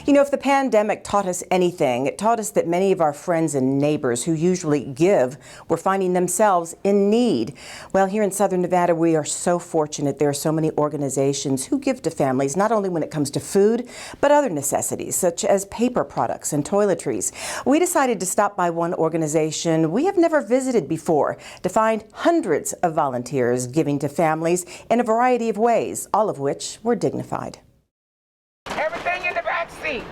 You know, if the pandemic taught us anything, it taught us that many of our friends and neighbors who usually give were finding themselves in need. Well, here in Southern Nevada, we are so fortunate. There are so many organizations who give to families, not only when it comes to food, but other necessities, such as paper products and toiletries. We decided to stop by one organization we have never visited before to find hundreds of volunteers giving to families in a variety of ways, all of which were dignified. Everything in the back seat.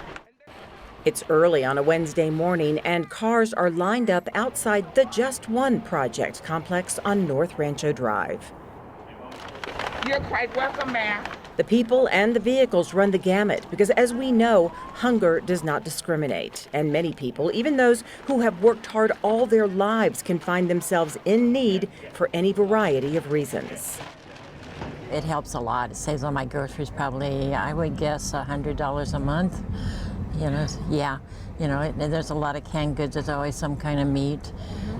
It's early on a Wednesday morning, and cars are lined up outside the Just One Project complex on North Rancho Drive. You're quite welcome, ma'am. The people and the vehicles run the gamut because, as we know, hunger does not discriminate. And many people, even those who have worked hard all their lives, can find themselves in need for any variety of reasons. It helps a lot. It saves on my groceries probably, I would guess, $100 a month. There's a lot of canned goods. There's always some kind of meat.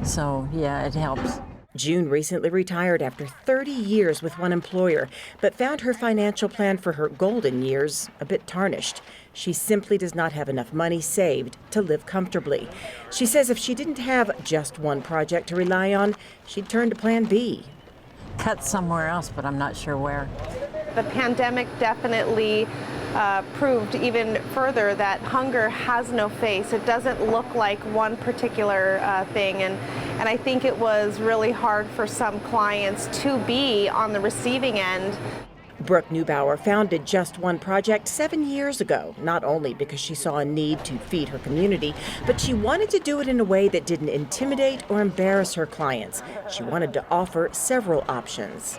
So, yeah, it helps. June recently retired after 30 years with one employer, but found her financial plan for her golden years a bit tarnished. She simply does not have enough money saved to live comfortably. She says if she didn't have Just One Project to rely on, she'd turn to Plan B. Cut somewhere else, but I'm not sure where. The pandemic definitely proved even further that hunger has no face. It doesn't look like one particular thing, and I think it was really hard for some clients to be on the receiving end. Brooke Neubauer founded Just One Project 7 years ago, not only because she saw a need to feed her community, but she wanted to do it in a way that didn't intimidate or embarrass her clients. She wanted to offer several options.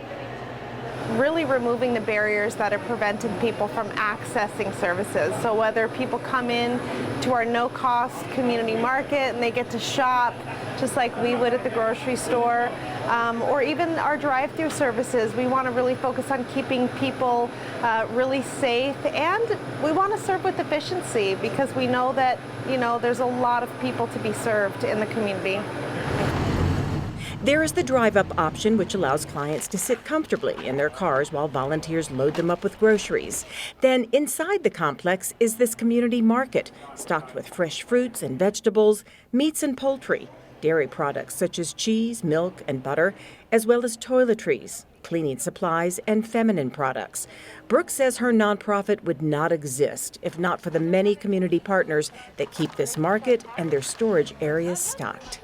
Really removing the barriers that are preventing people from accessing services. So whether people come in to our no-cost community market and they get to shop just like we would at the grocery store, or even our drive-through services, we want to really focus on keeping people really safe, and we want to serve with efficiency because we know that, there's a lot of people to be served in the community. There is the drive-up option, which allows clients to sit comfortably in their cars while volunteers load them up with groceries. Then inside the complex is this community market, stocked with fresh fruits and vegetables, meats and poultry, dairy products such as cheese, milk, and butter, as well as toiletries, cleaning supplies, and feminine products. Brooke says her nonprofit would not exist if not for the many community partners that keep this market and their storage areas stocked.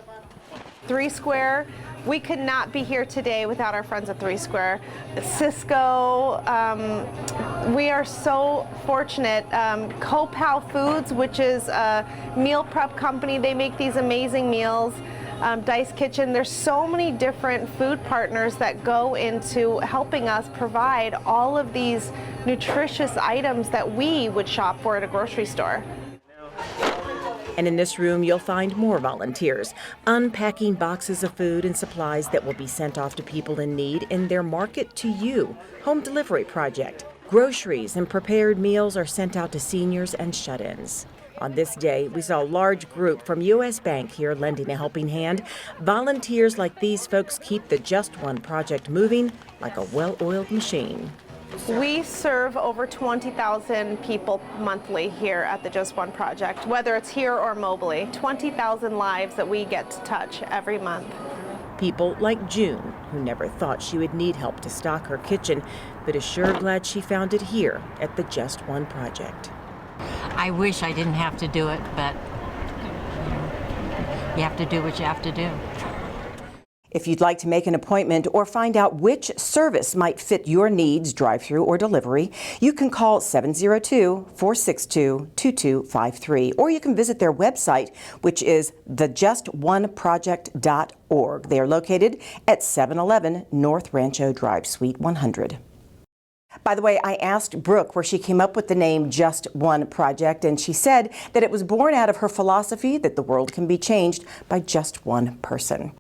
3 Square, we could not be here today without our friends at 3 Square. Cisco, we are so fortunate. Copal Foods, which is a meal prep company, they make these amazing meals. Dice Kitchen, there's so many different food partners that go into helping us provide all of these nutritious items that we would shop for at a grocery store. And in this room, you'll find more volunteers unpacking boxes of food and supplies that will be sent off to people in need in their Market to You home delivery project. Groceries and prepared meals are sent out to seniors and shut-ins. On this day, we saw a large group from U.S. Bank here lending a helping hand. Volunteers like these folks keep the Just One Project moving like a well-oiled machine. We serve over 20,000 people monthly here at the Just One Project, whether it's here or mobily. 20,000 lives that we get to touch every month. People like June, who never thought she would need help to stock her kitchen, but is sure glad she found it here at the Just One Project. I wish I didn't have to do it, but you have to do what you have to do. If you'd like to make an appointment or find out which service might fit your needs, drive-through or delivery, you can call 702-462-2253, or you can visit their website, which is thejustoneproject.org. They are located at 711 North Rancho Drive, Suite 100. By the way, I asked Brooke where she came up with the name Just One Project, and she said that it was born out of her philosophy that the world can be changed by just one person.